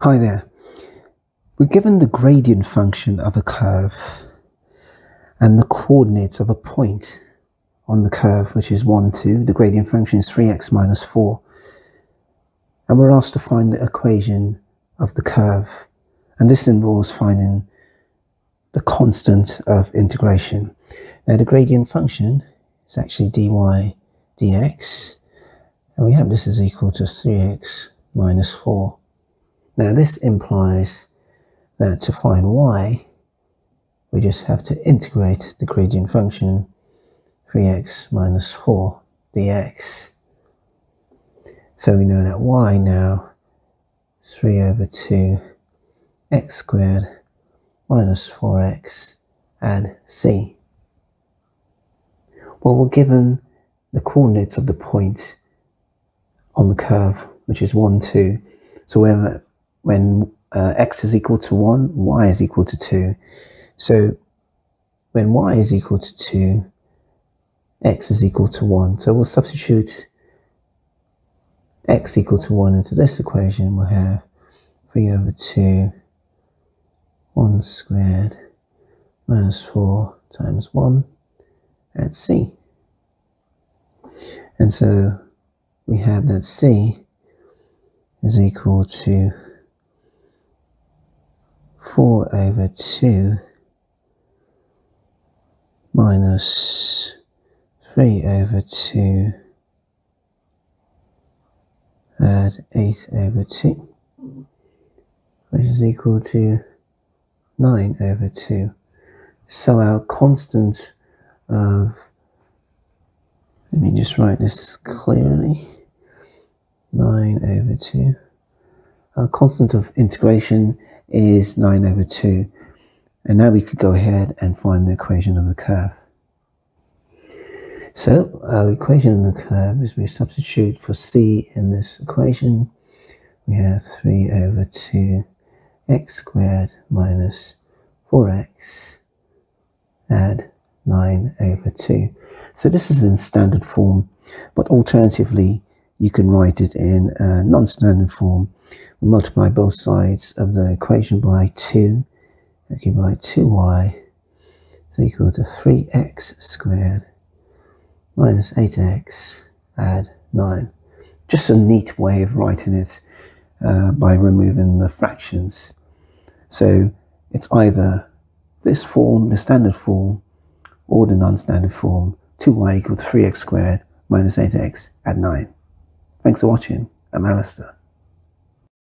Hi there. We're given the gradient function of a curve and the coordinates of a point on the curve, which is 1, 2. The gradient function is 3x minus 4. And we're asked to find the equation of the curve. And this involves finding the constant of integration. Now the gradient function is actually dy dx. And we have this is equal to 3x minus 4. Now this implies that to find y, we just have to integrate the gradient function 3x minus 4 dx. So we know that y now is 3 over 2 x squared minus 4x add c. Well, we're given the coordinates of the point on the curve, which is 1, 2. So when x is equal to 1, y is equal to 2. So when y is equal to 2, x is equal to 1. So we'll substitute x equal to 1 into this equation. We'll have 3 over 2, 1 squared minus 4 times 1 at c. And so we have that c is equal to 4 over 2 minus 3 over 2 add 8 over 2, which is equal to 9 over 2. So our constant of, let me just write this clearly, 9 over 2. Our constant of integration is 9 over 2. And now we could go ahead and find the equation of the curve. So our equation of the curve is we substitute for c in this equation. We have 3 over 2 x squared minus 4x add 9 over 2. So this is in standard form, but alternatively you can write it in non-standard form. We multiply both sides of the equation by 2. I can write 2y is equal to 3x squared minus 8x add 9. Just a neat way of writing it by removing the fractions. So it's either this form, the standard form, or the non-standard form, 2y equal to 3x squared minus 8x add 9. Thanks for watching. I'm Alistair.